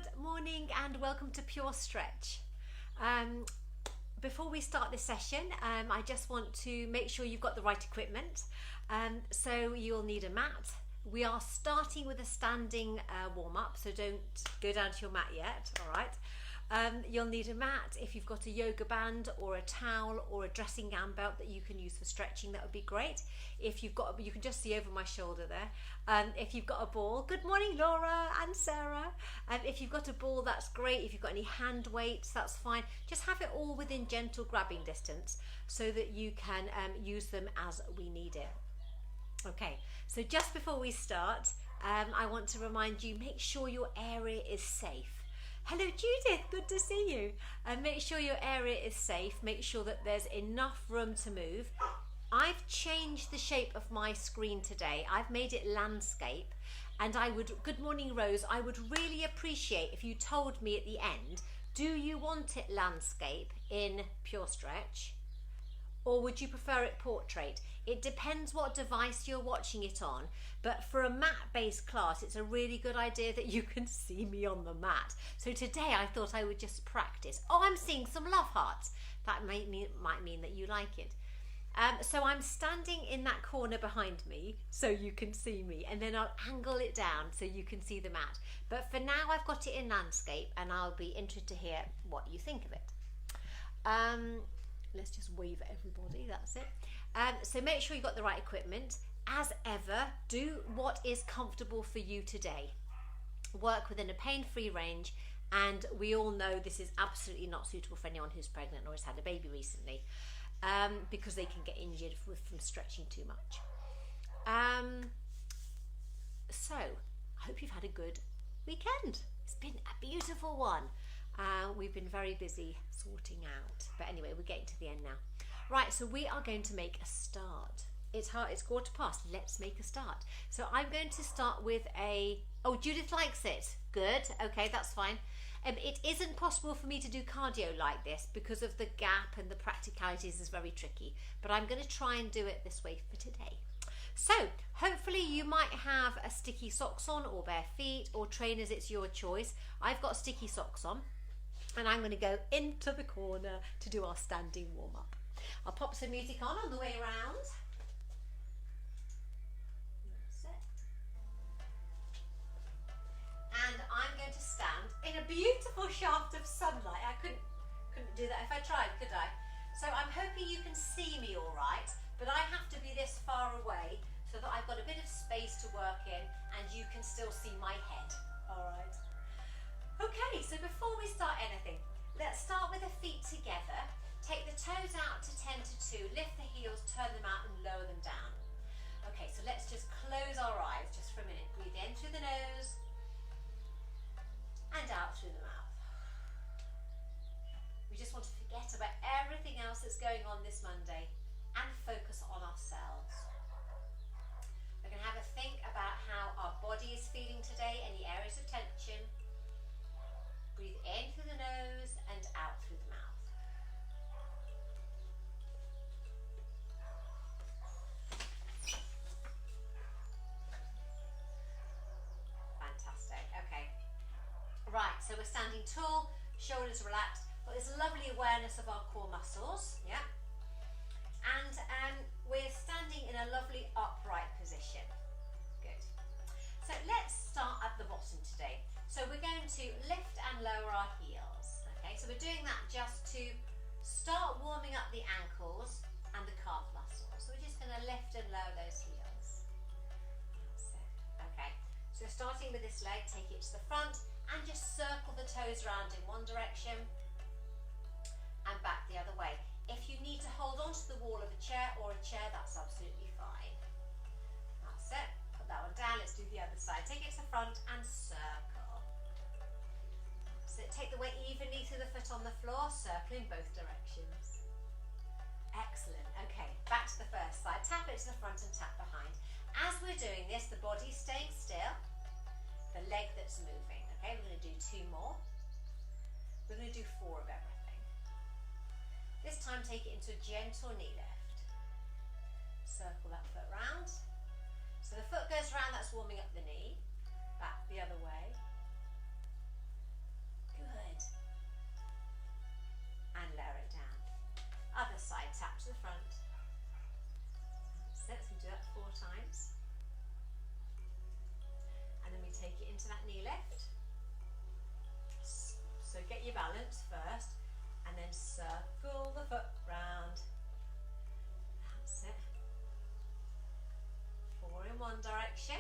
Good morning and welcome to PureStretch. Before we start this session, I just want to make sure you've got the right equipment. So you'll need a mat. We are starting with a standing warm-up, so don't go down to your mat yet, all right? You'll need a mat. If you've got a yoga band or a towel or a dressing gown belt that you can use for stretching, that would be great. If you've got, you can just see over my shoulder there. If you've got a ball, good morning Laura and Sarah. If you've got a ball, that's great. If you've got any hand weights, that's fine. Just have it all within gentle grabbing distance so that you can use them as we need it. Okay, so just before we start, I want to remind you, make sure your area is safe. Hello Judith, good to see you. Make sure your area is safe, make sure that there's enough room to move. I've changed the shape of my screen today. I've made it landscape, and good morning Rose, I would really appreciate if you told me at the end, do you want it landscape in PureStretch or would you prefer it portrait? It depends what device you're watching it on, but for a mat-based class, it's a really good idea that you can see me on the mat. So today I thought I would just practice. Oh, I'm seeing some love hearts. That might mean that you like it. So I'm standing in that corner behind me so you can see me, and then I'll angle it down so you can see the mat. But for now I've got it in landscape and I'll be interested to hear what you think of it. Let's just wave at everybody, that's it. So make sure you've got the right equipment. As ever, do what is comfortable for you today. Work within a pain-free range, and we all know this is absolutely not suitable for anyone who's pregnant or has had a baby recently, because they can get injured from stretching too much. So I hope you've had a good weekend. It's been a beautiful one. We've been very busy sorting out, but anyway, we're getting to the end now. Right, so we are going to make a start. It's 1:15. Let's make a start. So I'm going to start with oh, Judith likes it. Good, okay, that's fine. It isn't possible for me to do cardio like this because of the gap and the practicalities is very tricky, but I'm going to try and do it this way for today. So hopefully you might have a sticky socks on or bare feet or trainers, it's your choice. I've got sticky socks on and I'm going to go into the corner to do our standing warm-up. I'll pop some music on the way around. That's it. And I'm going to stand in a beautiful shaft of sunlight. I couldn't do that if I tried, could I? So I'm hoping you can see me all right, but I have to be this far away so that I've got a bit of space to work in and you can still see my head. All right. Okay, so before we start anything, let's start with the feet together. Take the toes out to 10 to 2, lift the heels, turn them out and lower them down. Okay, so let's just close our eyes just for a minute. Breathe in through the nose and out through the mouth. We just want to forget about everything else that's going on this Monday and focus on ourselves. We're going to have a think about how our body is feeling today, any areas of tension. Breathe in through the nose and out through the mouth. Fantastic, okay. Right, so we're standing tall, shoulders relaxed, got this lovely awareness of our core muscles, yeah? And we're standing in a lovely upright position. Good. So let's start at the bottom today. So we're going to lift and lower our heels. Okay, so we're doing that just to start warming up the ankles and the calf muscles. So we're just going to lift and lower those heels. That's it. Okay, so starting with this leg, take it to the front and just circle the toes around in one direction and back the other way. If you need to hold on to the wall of a chair or a chair, that's absolutely fine. That's it. Put that one down. Let's do the other side. Take it to the front and circle. So take the weight evenly through the foot on the floor, circle in both directions. Excellent. Okay, back to the first side. Tap it to the front and tap behind. As we're doing this, the body's staying still, the leg that's moving. Okay, we're going to do 2 more. We're going to do 4 of everything. This time take it into a gentle knee lift. Circle that foot round. So the foot goes round, that's warming up the knee. Back the other way. lift. So get your balance first and then circle the foot round. That's it. 4 in one direction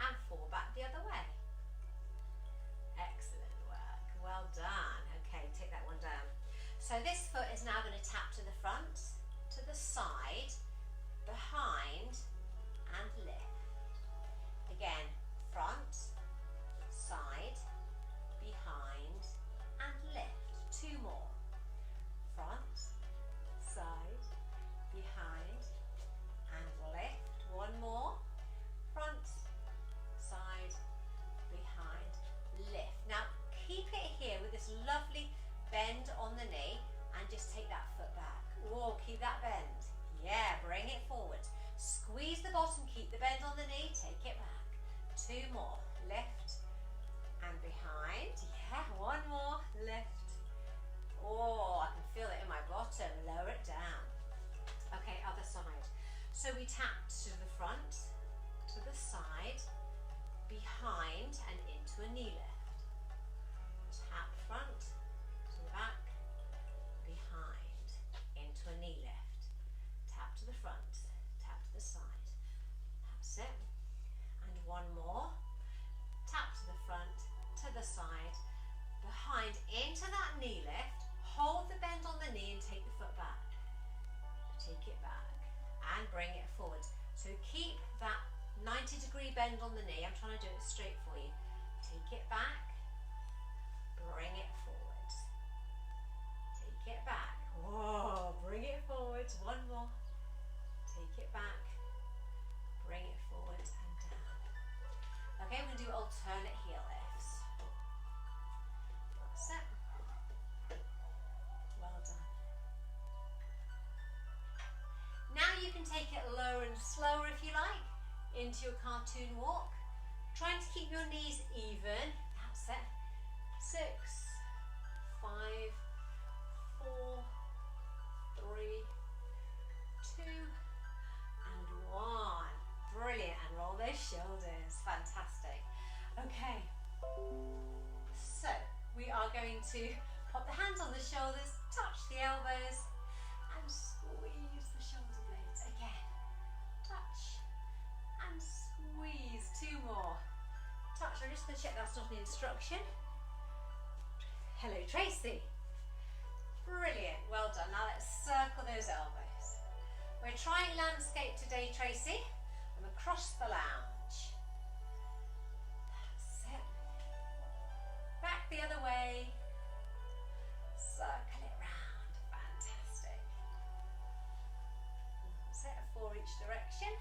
and 4 back the other way. Excellent work, well done. Okay, take that one down. So this foot is now going to tap to the front, to the side, behind and lift. Again, front, side, behind and lift. 2 more. Front, side, behind and lift. 1 more. Front, side, behind, lift. Now keep it here with this lovely bend on the knee and just take that foot back. Whoa, keep that bend. Yeah, bring it forward. Squeeze the bottom, keep the bend on the knee, take it back. 2 more. Lift and behind. Yeah, 1 more. Lift. Oh, I can feel it in my bottom. Lower it down. Okay, other side. So we tap to the front, to the side, behind and into a knee lift. Tap front, to the back, behind, into a knee lift. Tap to the front, tap to the side. That's it. And 1 more. Tap to the front, to the side, behind, into that knee lift. Hold the bend on the knee and take the foot back. Take it back and bring it forward. So keep that 90-degree bend on the knee. I'm trying to do it straight for you. Take it back, bring it forward. Take it back. Whoa, bring it forward. 1 more. Take it back, bring it forward and down. Okay, we're going to do alternate heel lifts. That's it. Well done. Now you can take it lower and slower if you like, into your cartoon walk. Trying to keep your knees even. That's it. 6, 5, 4, 3, 2, and 1. Brilliant. And roll those shoulders. Fantastic. Okay. So we are going to pop the hands on the shoulders, touch the elbows, and squeeze the shoulder blades again. Touch and squeeze. 2 more. Touch. I'm just going to check that's not an instruction. Hello, Tracy. Brilliant. Well done. Now let's circle those elbows. We're trying landscape today, Tracy. I'm across the lounge. That's it. Back the other way. Circle it round. Fantastic. That's it. 4 each direction.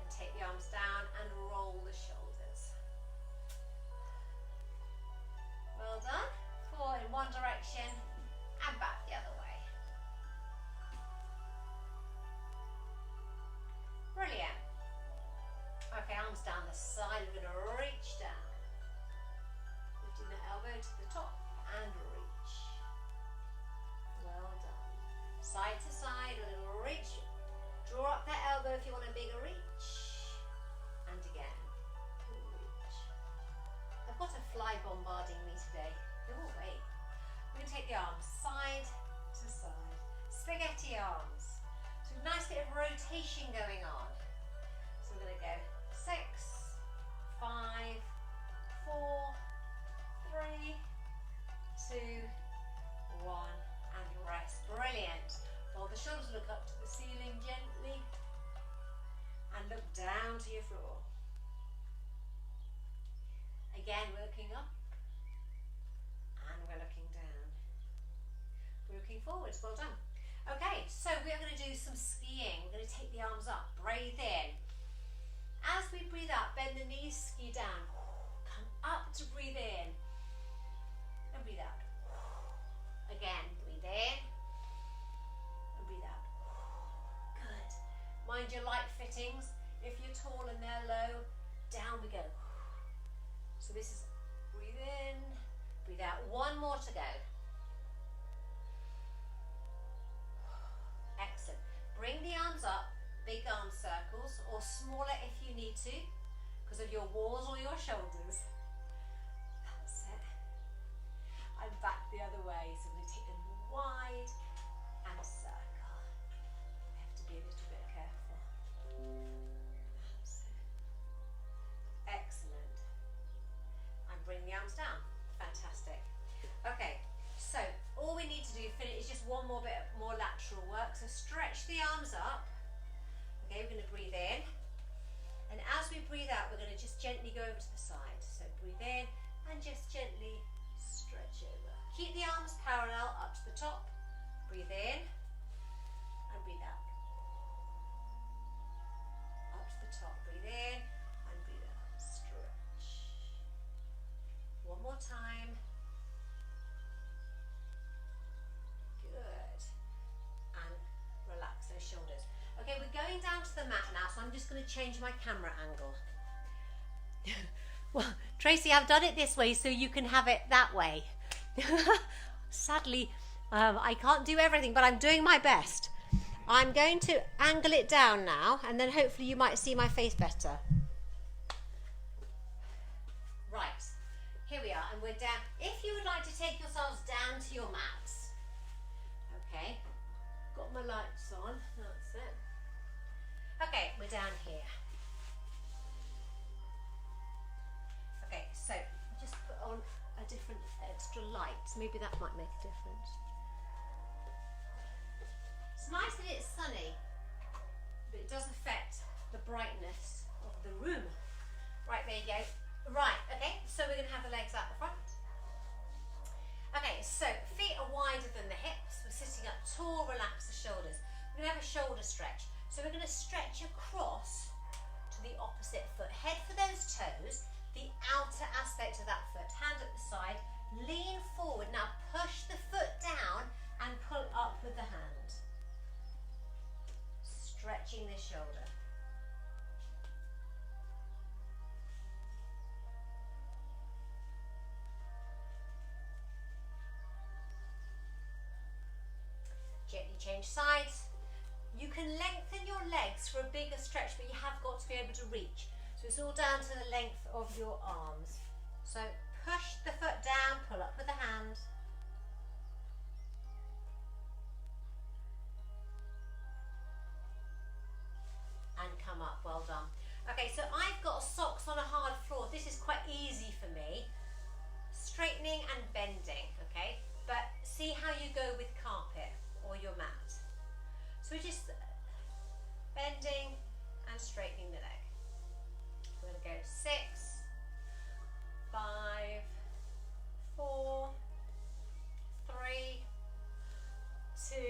And take the arms down and roll the shoulders. Well done. 4 in one direction and back the other way. Brilliant. Okay, arms down the side. We're going to reach down. Lifting the elbow to the top and reach. Well done. Side to side, a little reach. Draw up that elbow if you want a bigger reach. And again. Reach. I've got a fly bombarding me today. Oh, wait. We're going to take the arms side to side. Spaghetti arms. So a nice bit of rotation going on. So we're going to go 6, 5, 4, 3, 2, 1, and rest. Brilliant. While the shoulders look up to the ceiling gently and look down to your floor. Again, working up and we're looking down. Working forwards. Well done. Okay, so we are going to do some skiing. We're going to take the arms up, breathe in. As we breathe out, bend the knees, ski down. Come up to breathe in. And breathe out. Again, breathe in. And breathe out. Good. Mind your light fittings. If you're tall and they're low, down we go. So this is breathe in, breathe out. 1 more to go. Excellent. Bring the arms up, big arm circles, or smaller if you need to, because of your wall pause all your shoulders. That's it. I'm back the other way, so I'm going to take them wide and circle. I have to be a little bit careful. That's it. Excellent. And bring the arms down. Fantastic. Okay, so all we need to do is just one more bit more lateral work. So stretch the arms up. Okay, we're going to breathe in. And as we breathe out, we're going to just gently go over to the side. So breathe in and just gently stretch over. Keep the arms parallel up to the top. Breathe in and breathe out. Up to the top. Breathe in and breathe out. Stretch. One more time. Good. And relax those shoulders. Okay, we're going down to the mat now, so I'm just going to change my camera angle. Well, Tracy, I've done it this way so you can have it that way. Sadly, I can't do everything, but I'm doing my best. I'm going to angle it down now, and then hopefully you might see my face better. Right, here we are, and we're down. If you would like to take yourselves down to your mats, okay, got my lights on, that's it. Okay, we're down here. Okay, so just put on a different extra light. Maybe that might make a difference. It's nice that it's sunny, but it does affect the brightness of the room. Right, there you go. Right, okay, so we're going to have the legs out the front. Okay, so feet are wider than the hips. We're sitting up tall, relax the shoulders. We're going to have a shoulder stretch. So we're going to stretch across to the opposite foot. Head for those toes, the outer aspect of that foot. Hand at the side, lean forward. Now push the foot down and pull up with the hand. Stretching the shoulder. Gently change sides. You can lengthen your legs for a bigger stretch, but you have got to be able to reach. So it's all down to the length of your arms. So push the foot down, pull up with the hand. And come up, well done. Okay, so I've got socks on a hard floor. This is quite easy for me. Straightening and bending, okay? But see how you go with carpet or your mat. So we're just bending and straightening the leg. We're going to go 6, 5, 4, 3, 2,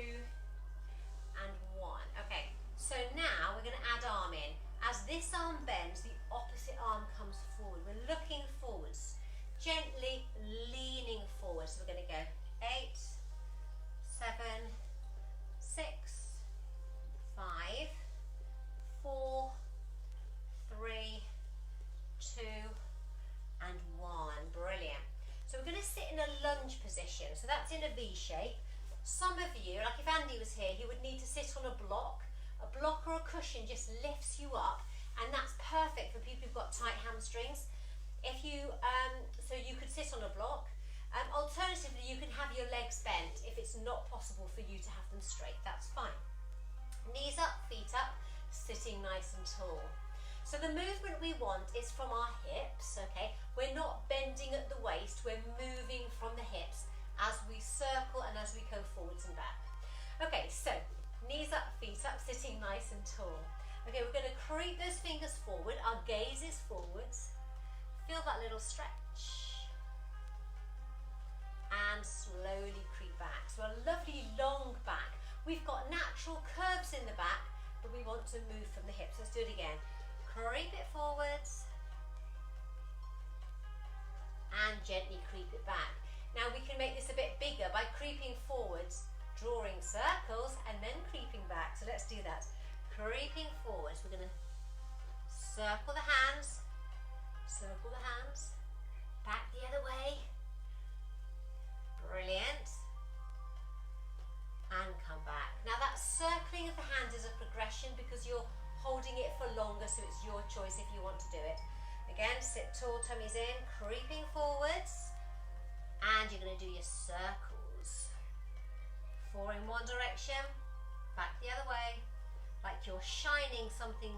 and 1. Okay, so now we're going to add arm in. As this arm bends, the opposite arm comes forward. We're looking forwards, gently leaning forward. So we're going to go 8, 7, 6, 5, 4, 3, 2, and 1. Brilliant. So we're going to sit in a lunge position. So that's in a V shape. Some of you, like if Andy was here, he would need to sit on a block. A block or a cushion just lifts you up, and that's perfect for people who've got tight hamstrings. If you, so you could sit on a block. Alternatively, you can have your legs bent if it's not possible for you to have them straight. That's fine. Knees up, feet up, sitting nice and tall. So the movement we want is from our hips, okay? We're not bending at the waist, we're moving from the hips as we circle and as we go forwards and back. Okay, so knees up, feet up, sitting nice and tall. Okay, we're going to creep those fingers forward, our gaze is forwards. Feel that little stretch. And slowly creep back. So a lovely long back. We've got natural curves in the back, but we want to move from the hips. Let's do it again. Creep it forwards and gently creep it back. Now we can make this a bit bigger by creeping forwards, drawing circles and then creeping back. So let's do that. Creeping forwards, we're going to circle the hands, back the other way. Brilliant. And come back. Now that circling of the hands is a progression because you're holding it for longer, so it's your choice if you want to do it. Again, sit sit tall, tummies in, creeping forwards. And you're going to do your circles. 4 in one direction, back the other way, like you're shining something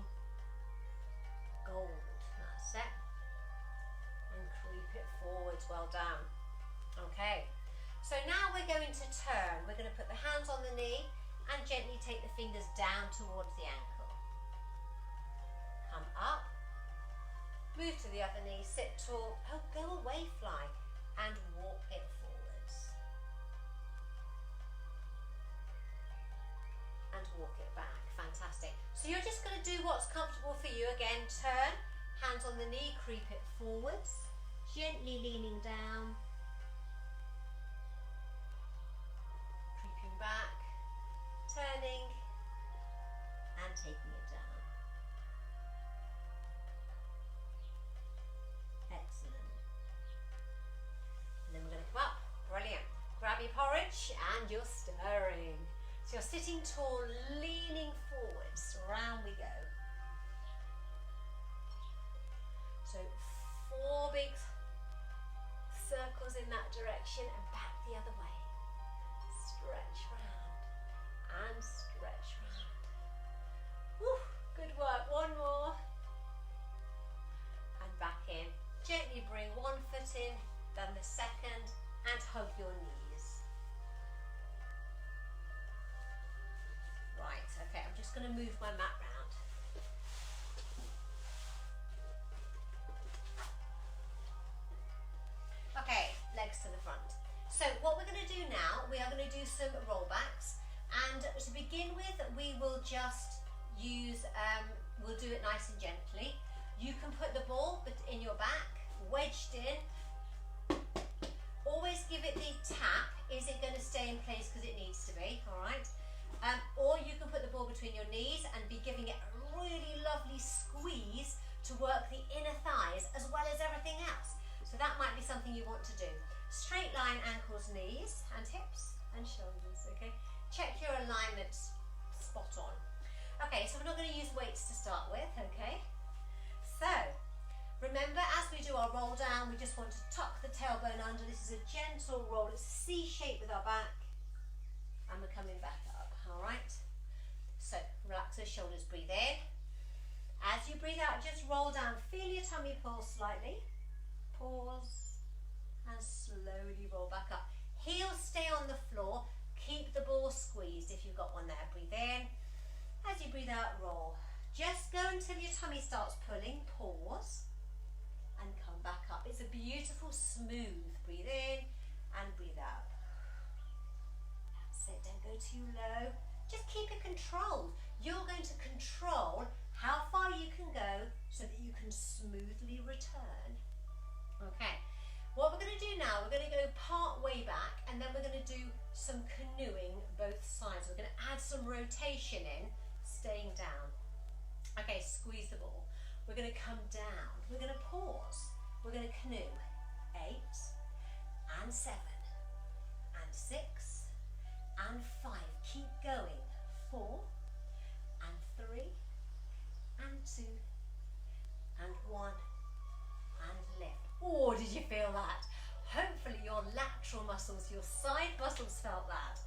gold. That's it. And creep it forwards, well done. Okay, so now we're going to turn. We're going to put the hands on the knee and gently take the fingers down towards the ankle. Come up, move to the other knee, sit tall, oh, go away, fly, and walk it forwards. And walk it back, fantastic. So you're just going to do what's comfortable for you. Again, turn, hands on the knee, creep it forwards, gently leaning down, creeping back, turning, and taking it down. Excellent. And then we're going to come up. Brilliant. Grab your porridge and you're stirring. So you're sitting tall, leaning forwards. Round we go. So 4 big circles in that direction and back the other way. Stretch round and stretch round. Woo, good work. 1 more. And back in. Gently bring 1 foot in, then the second, and hug your knees. Right, okay, I'm just going to move my mat round. Okay, legs to the front. So what we're going to do now, we are going to do some rollbacks, and to begin with we will just use, we'll do it nice and gently. You can put the ball in your back, wedged in. Always give it the tap. Is it going to stay in place because it needs to be, all right? Or you can put the ball between your knees and be giving it a really lovely squeeze to work the inner thighs as well as everything else. So that might be something you want to do. Straight line, ankles, knees, and hips and shoulders, okay? Check your alignment spot on. Okay, so we're not going to use weights to start with, okay? So, remember as we do our roll down, we just want to tuck the tailbone under. This is a gentle roll. It's a C shape with our back. And we're coming back up, all right? So, relax those shoulders, breathe in. As you breathe out, just roll down. Feel your tummy pull slightly. Pause. And slowly roll back up. Heels stay on the floor. Keep the ball squeezed if you've got one there. Breathe in. As you breathe out, roll. Just go until your tummy starts pulling. Pause. And come back up. It's a beautiful, smooth. Breathe in and breathe out. That's it. Don't go too low. Just keep it controlled. You're going to control how far you can go so that you can smoothly return. Okay. What we're going to do now, we're going to go part way back and then we're going to do some canoeing both sides. We're going to add some rotation in, staying down. Okay, squeeze the ball. We're going to come down. We're going to pause. We're going to canoe. 8 and 7 and 6 and 5. Keep going. 4 and 3 and 2 and 1 and lift. Oh, did you feel that? Hopefully your lateral muscles, your side muscles felt that.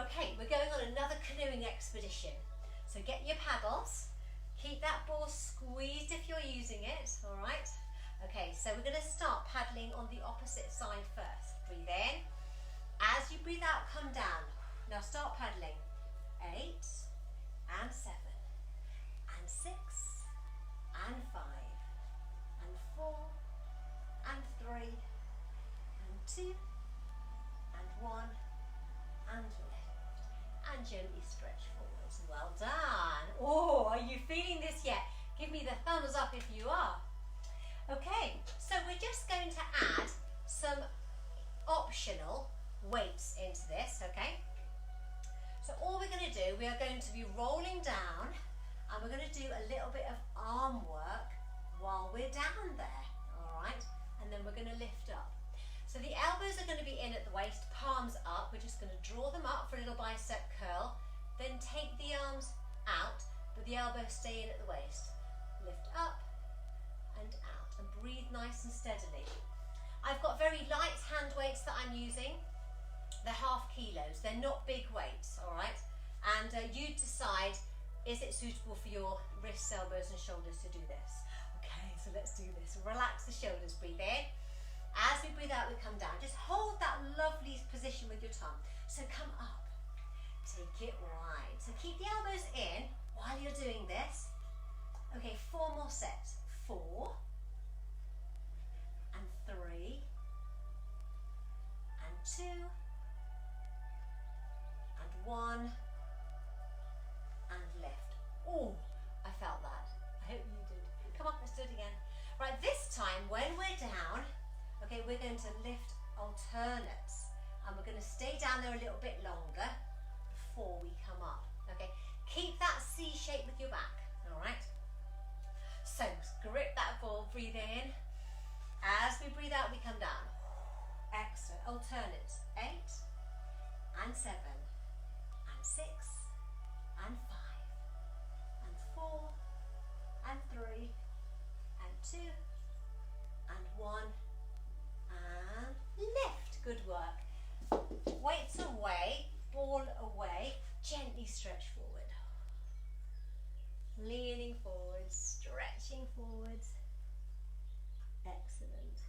Okay, we're going on another canoeing expedition. So get your paddles. Keep that ball squeezed if you're using it, all right? Okay, so we're going to start paddling on the opposite side first. Breathe in. As you breathe out, come down. Now start paddling. 8 and 7 and 6 and 5 and 4 and 3 and 2 and 1 and lift. And gently stretch forwards. Well done. Oh, are you feeling this yet? Give me the thumbs up if you are. Okay, so we're just going to add some optional weights into this, okay? So all we're going to do, we are going to be rolling down and we're going to do a little bit of arm work while we're down there, all right? And then we're going to lift up. So the elbows are going to be in at the waist, palms up. We're just going to draw them up for a little bicep curl. Then take the arms out, but the elbows stay in at the waist. Lift up and out and breathe nice and steadily. I've got very light hand weights that I'm using. They're 1/2 kilos. They're not big weights, all right? And you decide, is it suitable for your wrists, elbows and shoulders to do this? Okay, so let's do this. Relax the shoulders, breathe in. As we breathe out, we come down. Just hold that lovely position with your tongue. So come up, take it wide. So keep the elbows in while you're doing this. Okay, 4 more sets. 4 and 3 and 2 and 1 and lift. Oh, I felt that. I hope you did. Come on, let's do it again. Right, this time when we're down, okay, we're going to lift alternates and we're going to stay down there a little bit longer before we come up. Okay, keep that C shape with your back, all right? So grip that ball, breathe in. As we breathe out, we come down. Excellent. Alternates. 8 and 7 and 6 and 5 and 4 and 3 and 2 and 1 and lift. Good work. Weights away, ball away, gently stretch forward. Leaning forward, stretching forward. Excellent.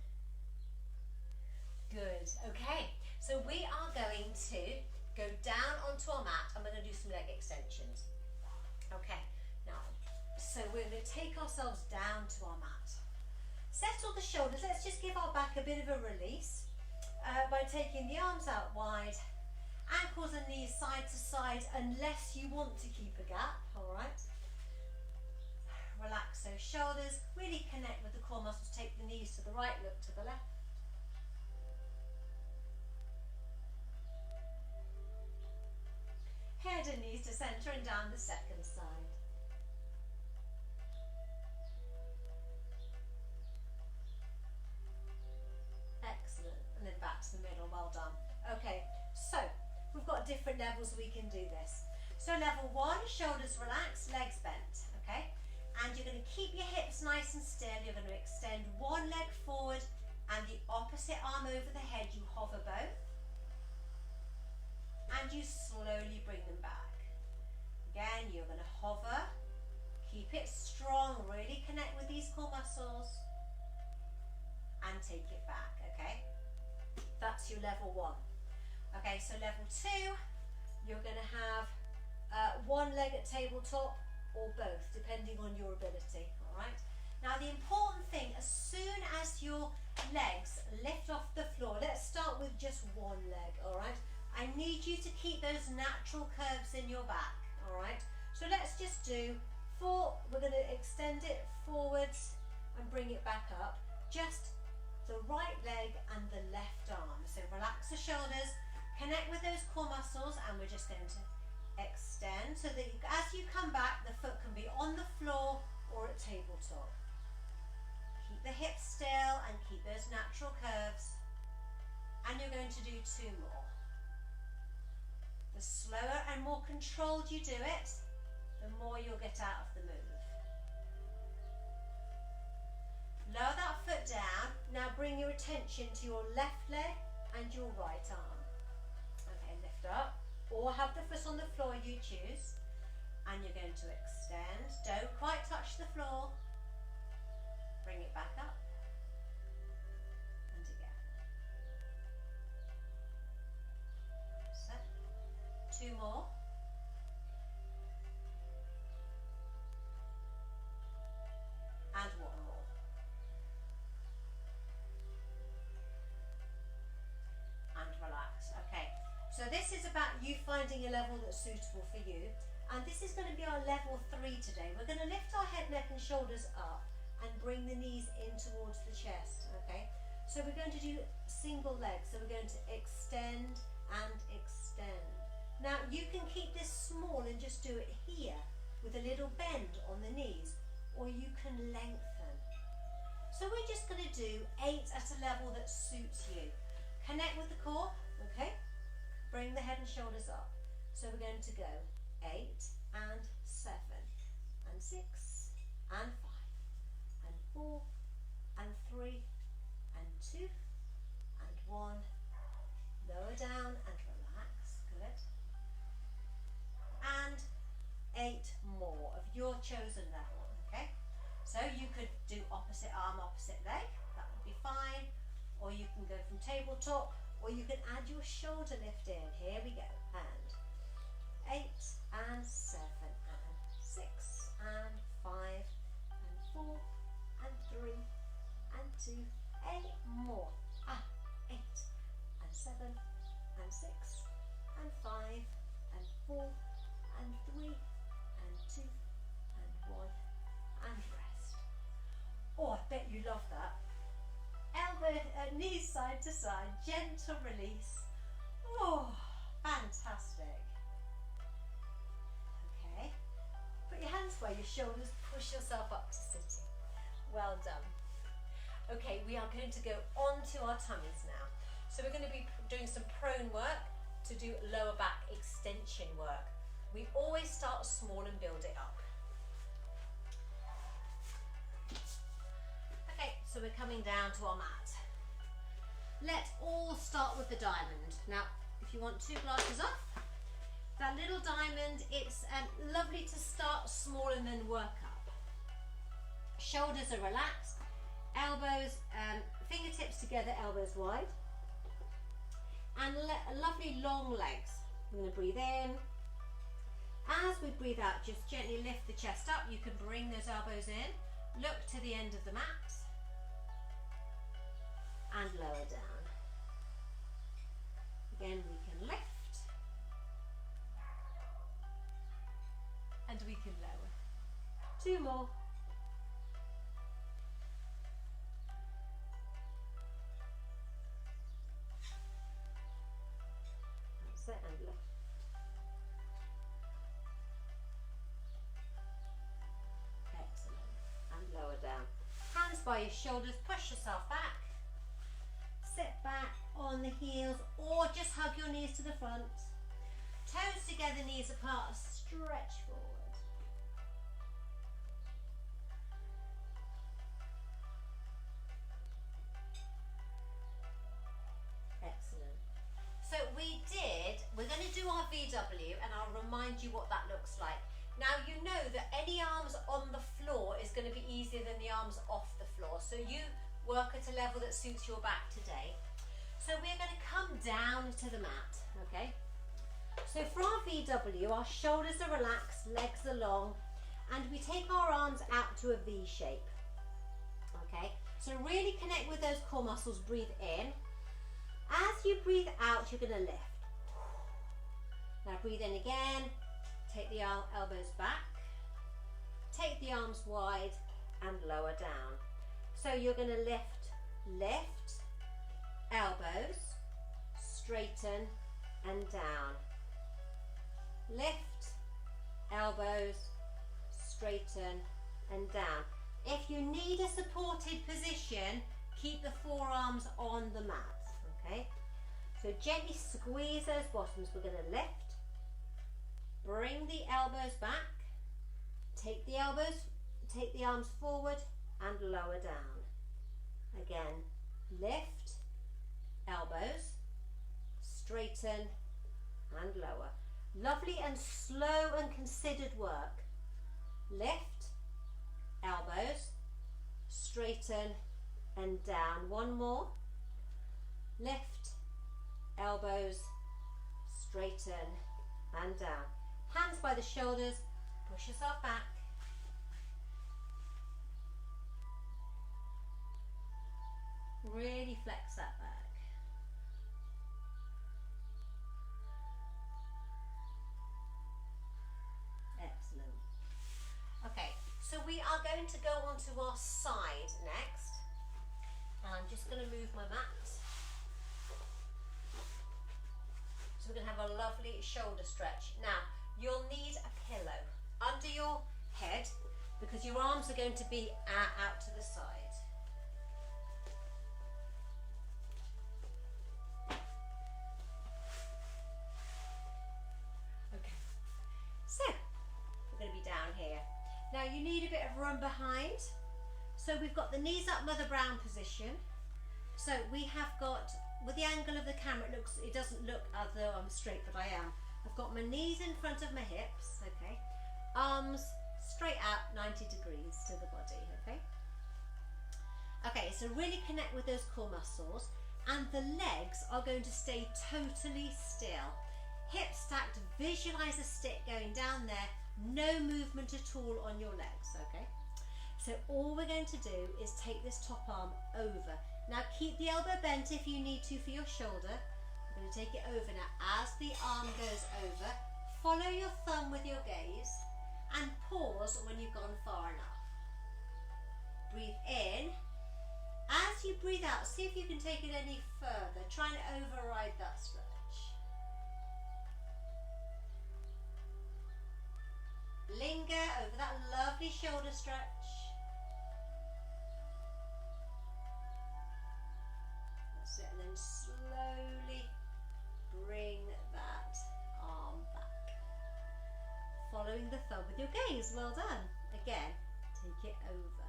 Good. Okay, so we are going to go down onto our mat and we're going to do some leg extensions. Okay, now, so we're going to take ourselves down to our mat. Settle the shoulders. Let's just give our back a bit of a release by taking the arms out wide, ankles and knees side to side, unless you want to keep a gap, all right? Relax those shoulders, really connect with the core muscles, take the knees to the right, look to the left. Head and knees to centre and down the second side. Excellent, and then back to the middle, well done. Okay, so we've got different levels we can do this. So level 1, shoulders relaxed, legs bent, okay? And you're going to keep your hips nice and still. You're going to extend one leg forward and the opposite arm over the head. You hover both and you slowly bring them back. Again, you're going to hover, keep it strong, really connect with these core muscles and take it back, okay? That's your level 1. Okay, so level 2, you're going to have one leg at tabletop or both, depending on your ability, all right? Now the important thing, as soon as your legs lift off the floor, let's start with just one leg, all right? I need you to keep those natural curves in your back, all right? So let's just do 4, we're going to extend it forwards and bring it back up, just the right leg and the left arm. So relax the shoulders, connect with those core muscles, and we're just going to extend so that as you come back, the foot can be on the floor or at tabletop. Keep the hips still and keep those natural curves. And you're going to do 2 more. The slower and more controlled you do it, the more you'll get out of the move. Lower that foot down. Now bring your attention to your left leg and your right arm. Okay, lift up. Or have the foot on the floor, you choose. And you're going to extend. Don't quite touch the floor. Bring it back up. And again. So, 2 more. And 1 more. And relax. Okay. So this is about you finding a level that's suitable for you, and this is going to be our level 3 today. We're going to lift our head, neck and shoulders up and bring the knees in towards the chest, okay? So we're going to do single legs, so we're going to extend and extend. Now you can keep this small and just do it here with a little bend on the knees, or you can lengthen. So we're just going to do 8 at a level that suits you. Connect with the core, okay? Bring the head and shoulders up. So we're going to go 8 and 7 and 6 and 5 and 4 and tabletop, or you can add your shoulder lift in. Here we go. And 8 and 7 and 6 and 5 and 4 and 3 and 2, 8 more. 8 and 7 and 6 and 5 and 4 and 3 and 2 and 1 and rest. Oh, I bet you love that. Elbow, knees side to side, gentle release. Oh, fantastic. Okay, put your hands where your shoulders, push yourself up to sitting. Well done. Okay, we are going to go on to our tummies now. So we're going to be doing some prone work to do lower back extension work. We always start small and build it up. Okay, so we're coming down to our mat. Let's all start with the diamond. Now, if you want 2 glasses off, that little diamond, it's lovely to start small and then work up. Shoulders are relaxed, elbows, fingertips together, elbows wide, and lovely long legs. I'm going to breathe in. As we breathe out, just gently lift the chest up. You can bring those elbows in, look to the end of the mat, and lower down. Again, we can lift, and we can lower. 2 more. That's it, and lift. Excellent. And lower down. Hands by your shoulders, push yourself back. Sit back on the heels, or just hug your knees to the front. Toes together, knees apart, stretch forward. Excellent. So we're going to do our VW, and I'll remind you what that looks like. Now you know that any arms on the floor is going to be easier than the arms off the floor. So you work at a level that suits your back today. So we're going to come down to the mat, okay? So for our VW, our shoulders are relaxed, legs are long, and we take our arms out to a V shape, okay? So really connect with those core muscles, breathe in. As you breathe out, you're going to lift. Now breathe in again, take the elbows back, take the arms wide, and lower down. So you're going to lift, elbows, straighten and down. Lift, elbows, straighten and down. If you need a supported position, keep the forearms on the mat, okay? So gently squeeze those bottoms. We're going to lift, bring the elbows back, take the arms forward and lower down. Again, lift, elbows, straighten and lower. Lovely and slow and considered work. Lift, elbows, straighten and down. 1 more. Lift, elbows, straighten and down. Hands by the shoulders, push yourself back. Really flex that back. Excellent. Okay, so we are going to go on to our side next. And I'm just going to move my mat. So we're going to have a lovely shoulder stretch. Now, you'll need a pillow under your head because your arms are going to be out to the side. Now you need a bit of room behind. So we've got the knees up, Mother Brown position. So we have got, with the angle of the camera, it doesn't look as though I'm straight, but I am. I've got my knees in front of my hips, okay? Arms straight out 90 degrees to the body, okay? Okay, so really connect with those core muscles. and the legs are going to stay totally still. Hips stacked, visualize a stick going down there, no movement at all on your legs, okay? So all we're going to do is take this top arm over. Now keep the elbow bent if you need to for your shoulder. I'm going to take it over now. As the arm goes over, follow your thumb with your gaze and pause when you've gone far enough. Breathe in. As you breathe out, see if you can take it any further. Try and override that stretch. Linger over that lovely shoulder stretch. That's it, and then slowly bring that arm back. Following the thumb with your gaze, well done. Again, take it over.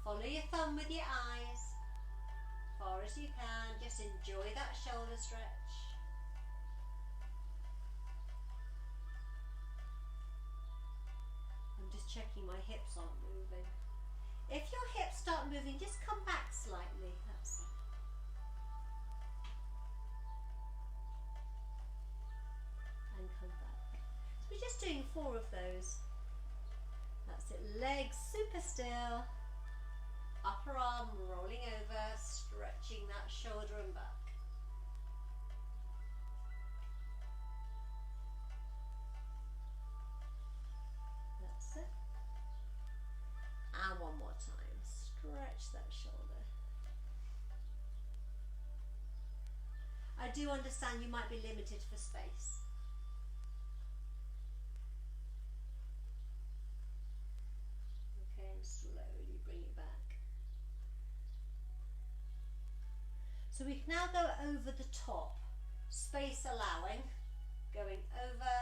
Follow your thumb with your eyes, far as you can. Just enjoy that shoulder stretch. I'm just checking my hips aren't moving. If your hips start moving, just come back slightly. That's it. And come back. So we're just doing 4 of those. That's it. Legs super still. Upper arm rolling over, stretching that shoulder and back. That's it. And one more time. Stretch that shoulder. I do understand you might be limited for space. Okay, and slowly bring it back. So we can now go over the top, space allowing, going over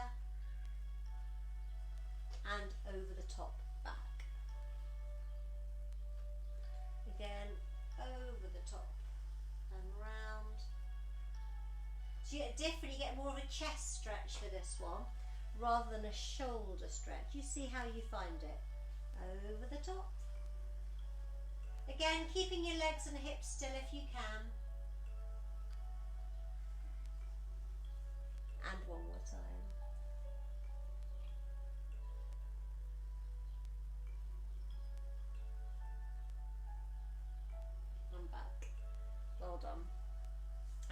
and over the top, back. Again, over the top and round. So you get different, you get more of a chest stretch for this one, rather than a shoulder stretch. You see how you find it. Over the top. Again, keeping your legs and hips still if you can. And one more time. I'm back. Well done.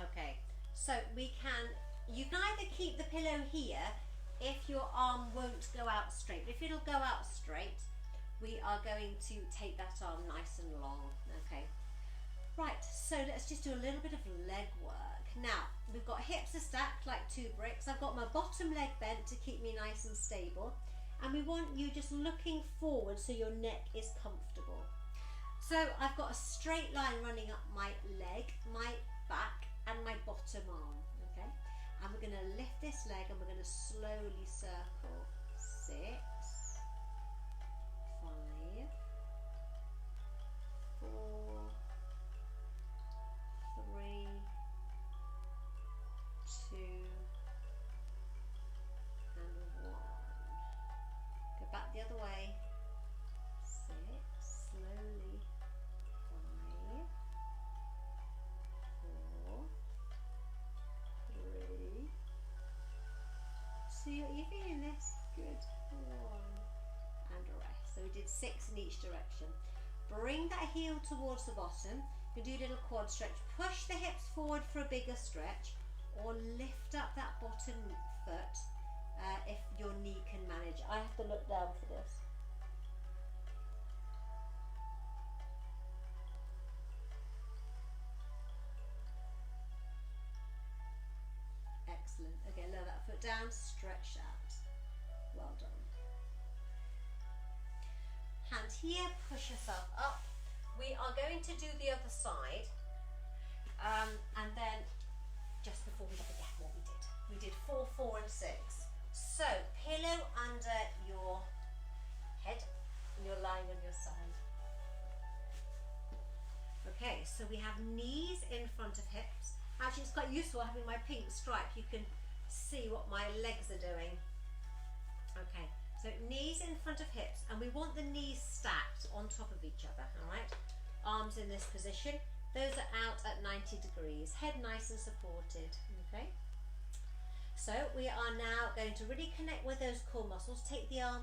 Okay, so you can either keep the pillow here if your arm won't go out straight. If it'll go out straight, we are going to take that arm nice and long, okay? Right, so let's just do a little bit of leg work. Now, we've got hips are stacked like 2 bricks. I've got my bottom leg bent to keep me nice and stable. And we want you just looking forward so your neck is comfortable. So I've got a straight line running up my leg, my back, and my bottom arm, okay? And we're gonna lift this leg and we're gonna slowly circle. 6, 5, 4, 3, 2 and 1. Go back the other way. 6, slowly. 5, 4, 3. See, you're feeling this? Good. 1 and a rest. So we did 6 in each direction. Bring that heel towards the bottom. You do a little quad stretch. Push the hips forward for a bigger stretch, or lift up that bottom foot if your knee can manage. I have to look down for this. Excellent. Okay, lower that foot down, stretch out. Well done. Hand here, push yourself up. We are going to do the other side, and then just before we forget what we did 4, 4 and 6. So pillow under your head and you're lying on your side. Okay, so we have knees in front of hips. Actually, it's quite useful having my pink stripe. You can see what my legs are doing. Okay, so knees in front of hips, and we want the knees stacked on top of each other, all right? Arms arms in this position. Those are out at 90 degrees. Head nice and supported. Okay. So we are now going to really connect with those core muscles. Take the arm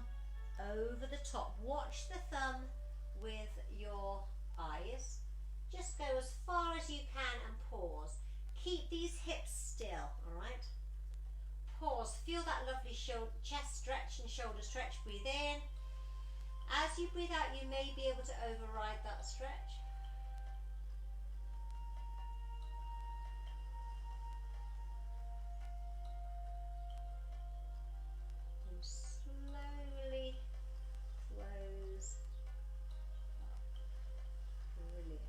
over the top. Watch the thumb with your eyes. Just go as far as you can and pause. Keep these hips still, all right? Pause. Feel that lovely chest stretch and shoulder stretch. Breathe in. As you breathe out, you may be able to override that stretch. And slowly close up. Brilliant.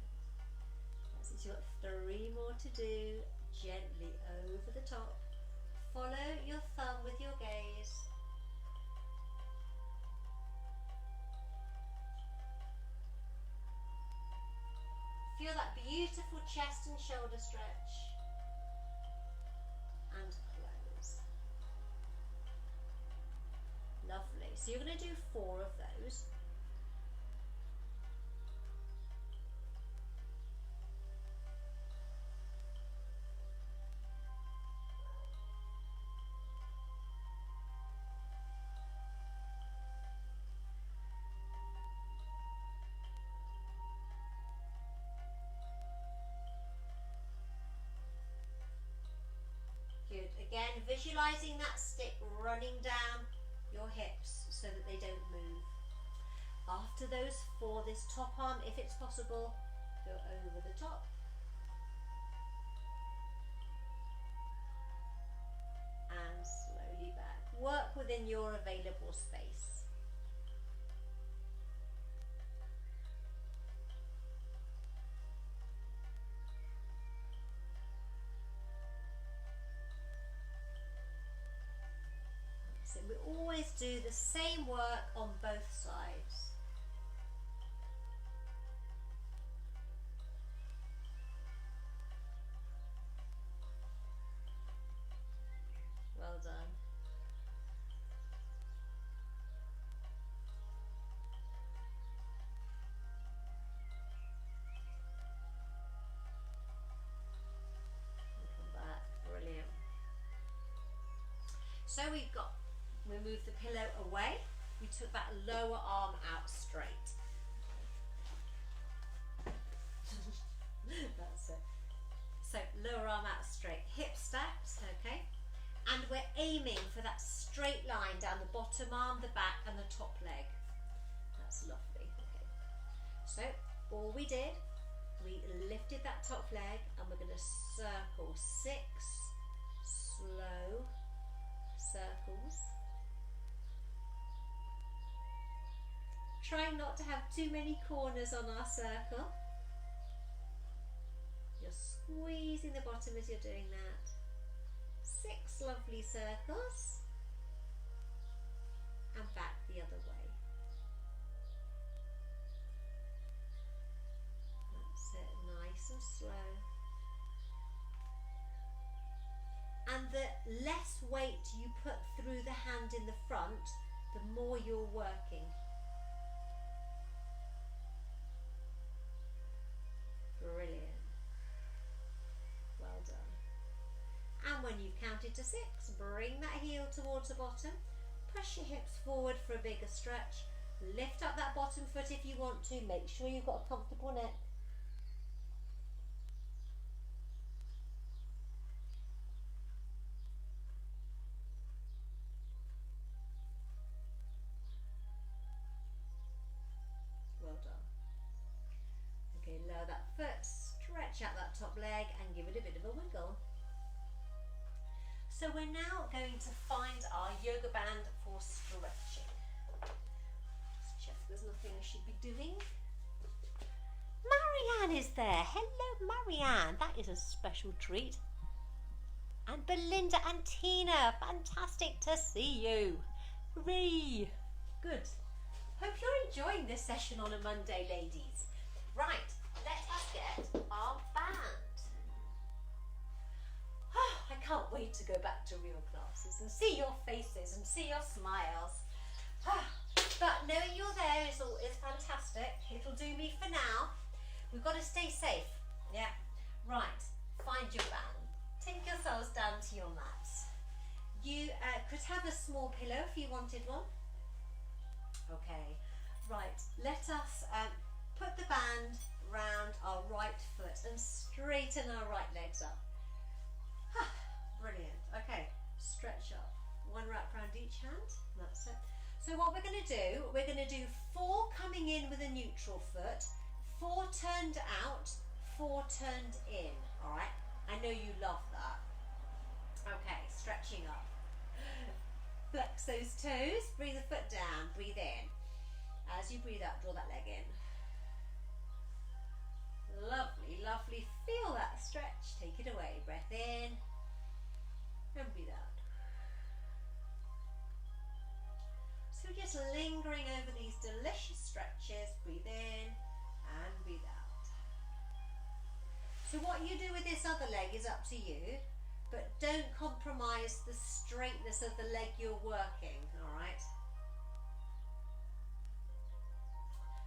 That's it. You've got 3 more to do. Gently over the top. Follow your thumb with your gaze. Feel that beautiful chest and shoulder stretch. And close. Lovely. So you're going to do 4 of those. Good. Again, visualizing that stick running down your hips so that they don't move. After those 4, this top arm, if it's possible, go over the top. And slowly back. Work within your available space. We always do the same work on both sides. Well done. And come back. Brilliant. So we moved the pillow away. We took that lower arm out straight. That's it. So lower arm out straight, hip stacked, okay? And we're aiming for that straight line down the bottom arm, the back and the top leg. That's lovely, okay. So all we did, we lifted that top leg and we're gonna circle 6 slow circles. Try not to have too many corners on our circle. You're squeezing the bottom as you're doing that. 6 lovely circles. And back the other way. That's it, nice and slow. And the less weight you put through the hand in the front, the more you're working. Brilliant. Well done. And when you've counted to 6, bring that heel towards the bottom. Push your hips forward for a bigger stretch. Lift up that bottom foot if you want to. Make sure you've got a comfortable neck. Well done. Okay, lower that foot, stretch out that top leg and give it a bit of a wiggle. So we're now going to find our yoga band for stretching. Let's check there's nothing I should be doing. Marianne is there. Hello Marianne, that is a special treat. And Belinda and Tina, fantastic to see you. Hooray. Good. Hope you're enjoying this session on a Monday, ladies. Right, let us get our band. Oh, I can't wait to go back to real classes and see your faces and see your smiles. But knowing you're there is fantastic. It'll do me for now. We've got to wanted one? Okay, right, let us put the band round our right foot and straighten our right legs up. Brilliant. Okay, stretch up. One wrap around each hand. That's it. So what we're going to do, we're going to do 4 coming in with a neutral foot, 4 turned out, 4 turned in. All right. I know you love that. Okay, stretching up. Flex those toes. Breathe the foot down. Breathe in. As you breathe out, draw that leg in. Lovely, lovely. Feel that stretch. Take it away. Breath in and breathe out. So just lingering over these delicious stretches. Breathe in and breathe out. So what you do with this other leg is up to you, but don't compromise the straightness of the leg you're working, all right?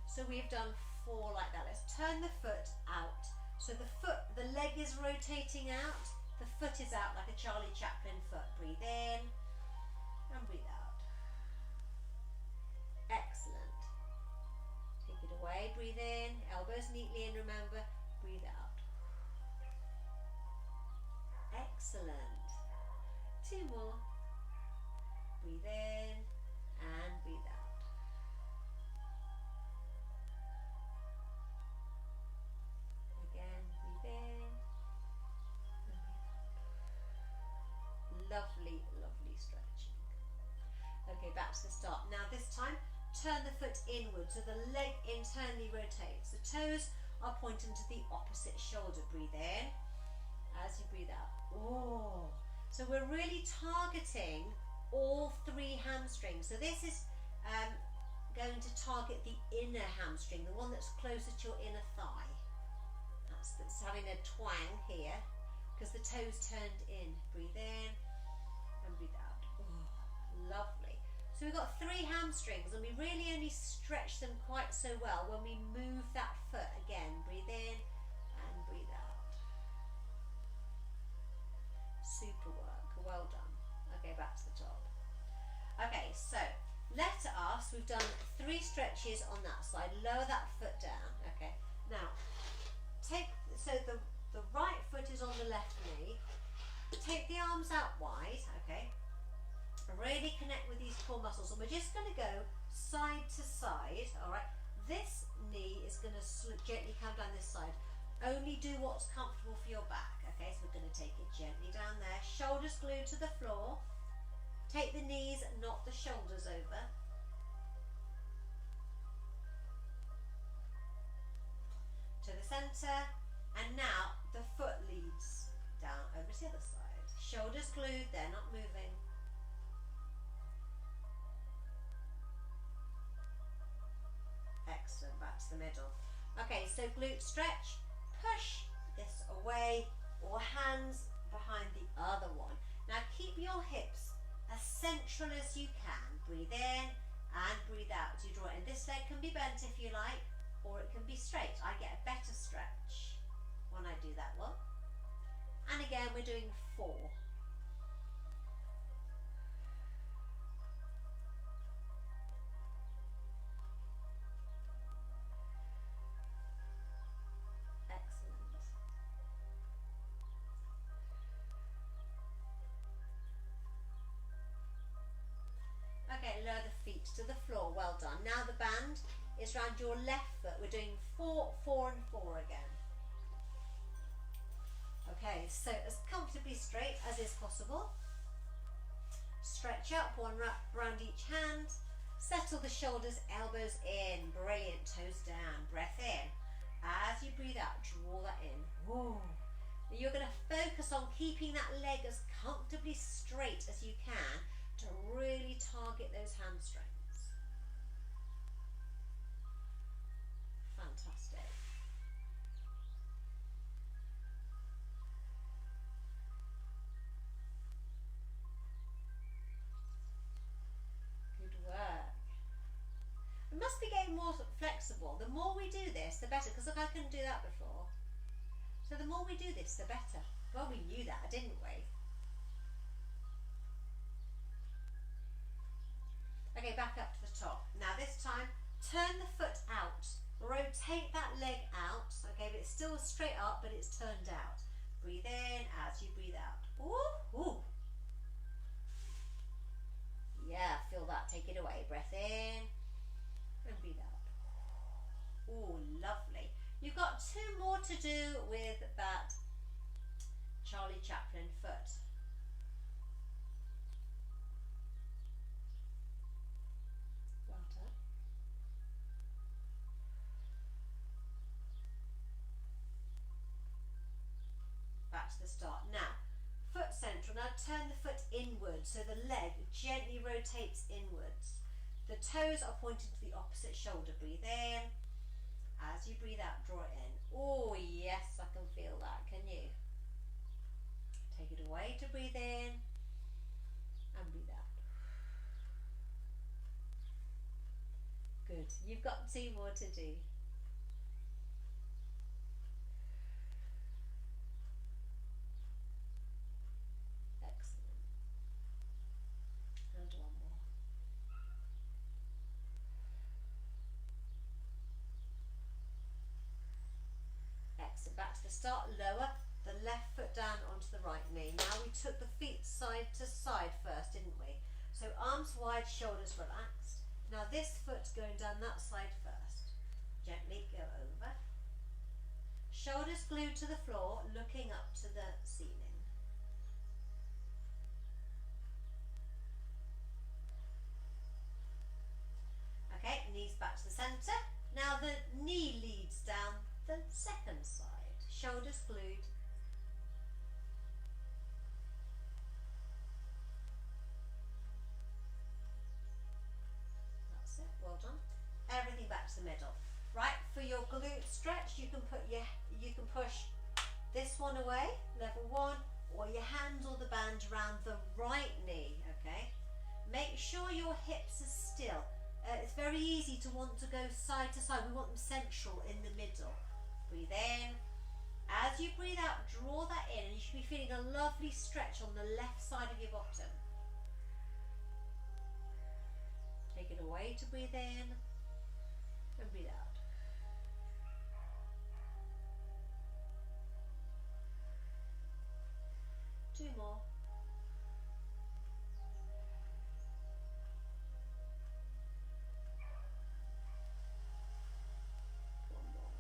So we've done 4 like that. Let's turn the foot out. So the leg is rotating out, the foot is out like a Charlie Chaplin foot. Breathe in and breathe out. Excellent. Take it away, breathe in, elbows neatly in, remember, breathe out. Excellent. 2 more. Breathe in and breathe out. Again, breathe in and breathe out. Lovely, lovely stretching. Okay, back to the start. Now this time, turn the foot inward so the leg internally rotates. The toes are pointing to the opposite shoulder. Breathe in as you breathe out. Oh, so we're really targeting all 3 hamstrings. So this is going to target the inner hamstring, the one that's closer to your inner thigh. That's having a twang here because the toes turned in. Breathe in and breathe out. Oh, lovely. So we've got 3 hamstrings and we really only stretch them quite so well when we move that foot. Again, breathe in and breathe out. Super work, well done. Okay, back to the top. Okay, so let us, we've done 3 stretches on that side, lower that foot down. Okay, now so the right foot is on the left knee, take the arms out wide, okay, really connect with these core muscles, and we're just going to go side to side. All right, this knee is going to gently come down this side. Only do what's comfortable for your back. Okay, so we're going to take it gently down there, shoulders glued to the floor, take the knees, not the shoulders over. To the centre, and now the foot leads down over to the other side. Shoulders glued, they're not moving. Excellent, back to the middle. Okay, so glute stretch, push this away, or hands behind the other one. Now keep your hips as central as you can. Breathe in and breathe out. You draw it in. This leg can be bent if you like, or it can be straight. I get a better stretch when I do that one. And again, we're doing 4. Excellent. Okay, lower the feet to the floor. Well done. Now the band is round your left foot. We're doing 4, 4 and 4 again. Okay, so as comfortably straight as is possible. Stretch up, 1 wrap around each hand. Settle the shoulders, elbows in. Brilliant, toes down. Breath in. As you breathe out, draw that in. Whoa. You're going to focus on keeping that leg as comfortably straight as you can to really target those hamstrings. Fantastic. Good work. We must be getting more flexible. The more we do this, the better, because look, I couldn't do that before. So the more we do this, the better. Well, we knew that, didn't we? Okay, back up to the top. Now this time, turn the foot out. Rotate that leg out, okay, but it's still straight up, but it's turned out. Breathe in as you breathe out. Ooh, ooh. Yeah, feel that. Take it away. Breath in and breathe out. Ooh, lovely. You've got 2 more to do with that Charlie Chaplin foot. Well done. Back to the start. Now, foot central. Now turn the foot inward so the leg gently rotates inwards. The toes are pointing to the opposite shoulder. Breathe in. As you breathe out, draw it in. Oh yes, I can feel that. Can you? Take it away to breathe in and breathe out. Good. You've got 2 more to do. Excellent. And 1 more. Excellent. Back to the start. Lower the left foot down onto the right knee. Now we took the feet side to side first, didn't we? So arms wide, shoulders relaxed. Now this foot's going down that side first. Gently go over. Shoulders glued to the floor, looking up to the ceiling. Okay, knees back to the centre. Now the knee leads down the second side. Shoulders glued. That's it, well done. Everything back to the middle. Right, for your glute stretch, you can push this one away, level 1, or your hand or the band around the right knee, okay? Make sure your hips are still. It's very easy to want to go side to side. We want them central in the middle. Breathe in. As you breathe out, draw that in, and you should be feeling a lovely stretch on the left side of your bottom. Take it away to breathe in and breathe out. Two more. One more.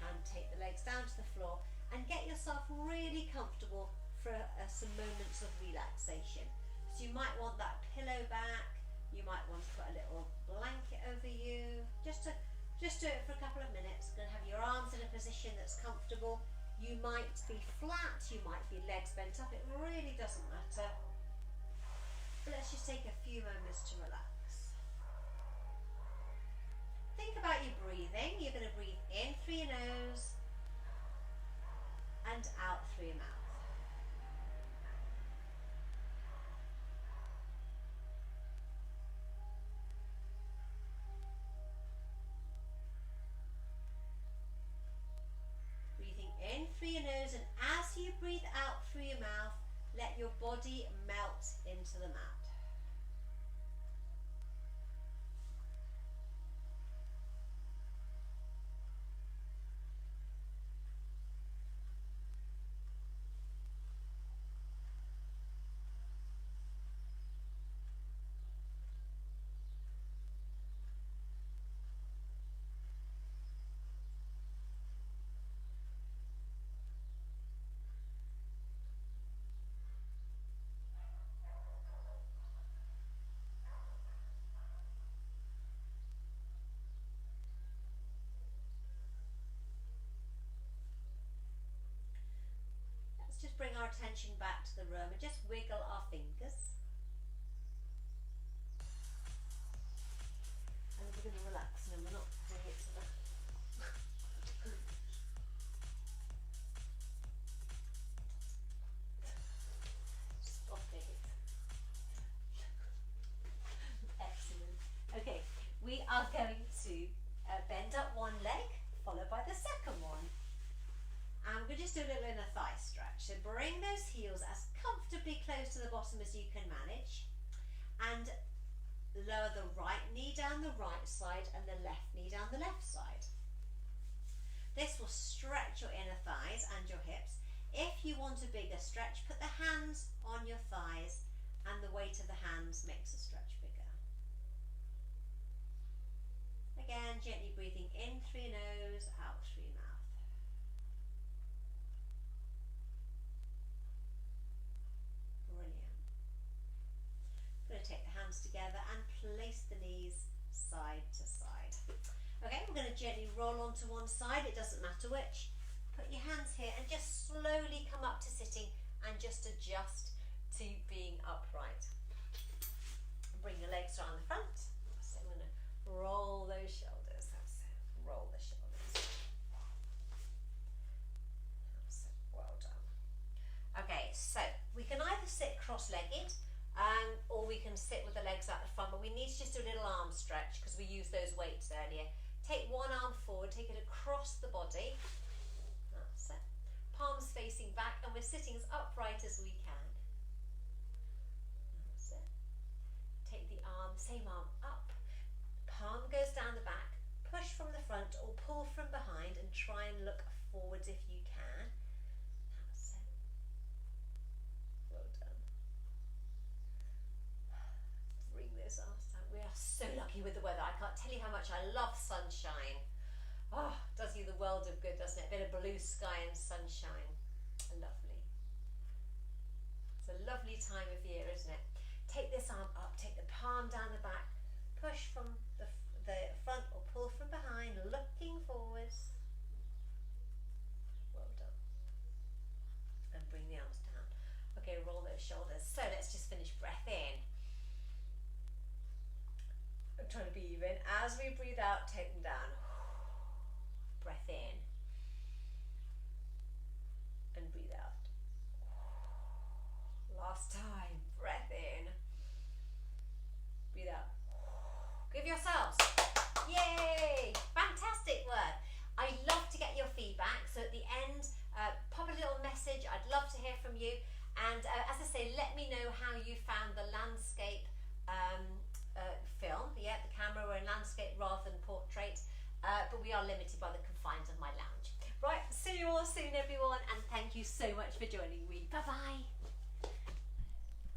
And take the legs down to the floor and get yourself really comfortable for some moments of relaxation. So you might want that pillow back, you might want to put a little blanket over you, just do it for a couple of minutes. You're going to have your arms in a position that's comfortable. You might be flat, you might be legs bent up, it really doesn't matter. But let's just take a few moments to relax. Think about your breathing. You're going to breathe in through your nose and out through your mouth. Breathing in through your nose, and as you breathe out through your mouth, let your body melt into the mat. Just bring our attention back to the room and just wiggle our fingers. And we're going to relax and we're not doing it to the... Stop it. Excellent. Okay, we are going to bend up one leg, followed by the second one. And we'll just do a little inner thigh stretch. So bring those heels as comfortably close to the bottom as you can manage, and lower the right knee down the right side and the left knee down the left side. This will stretch your inner thighs and your hips. If you want a bigger stretch, put the hands on your thighs and the weight of the hands makes the stretch bigger. Again, gently breathing in through your nose, out through your mouth. Brilliant. I'm going to take the hands together and place the knees side to side. Okay, we're going to gently roll onto one side, it doesn't matter which. Put your hands here and just slowly come up to sitting and just adjust to being upright. Bring your legs around the front. So we're going to roll those shoulders. That's it. Roll the shoulders. That's it. Well done. Okay, so we can either sit cross-legged or we can sit with the legs out the front, but we need to just do a little arm stretch because we used those weights earlier. Take one arm forward, take it across the body. That's it. Palms facing back, and we're sitting as upright as we can. That's it. Take the arm, same arm up. Palm goes down the back. Push from the front or pull from behind and try and look forwards if you can. That's it. Well done. Bring those arms down. We are so lucky with the weather. I can't tell you how much I love sunshine. Oh, it does you the world of good, doesn't it? A bit of blue sky and sunshine. Lovely. It's a lovely time of year, isn't it? Take this arm up, take the palm down the back, push from the front or pull from behind, looking forwards. Well done. And bring the arms down. Okay, roll those shoulders. So let's just finish. Breath in. I'm trying to be even. As we breathe out, take them down. Breath in. And breathe out. Last time. Breath in. Breathe out. Give yourselves. Yay! Fantastic work. I love to get your feedback. So at the end, pop a little message. I'd love to hear from you. And as I say, let me know how you found the landscape film. Yeah, the camera, we're in landscape rather than portrait, but we are limited by the confines of my lounge. Right, see you all soon everyone, and thank you so much for joining me.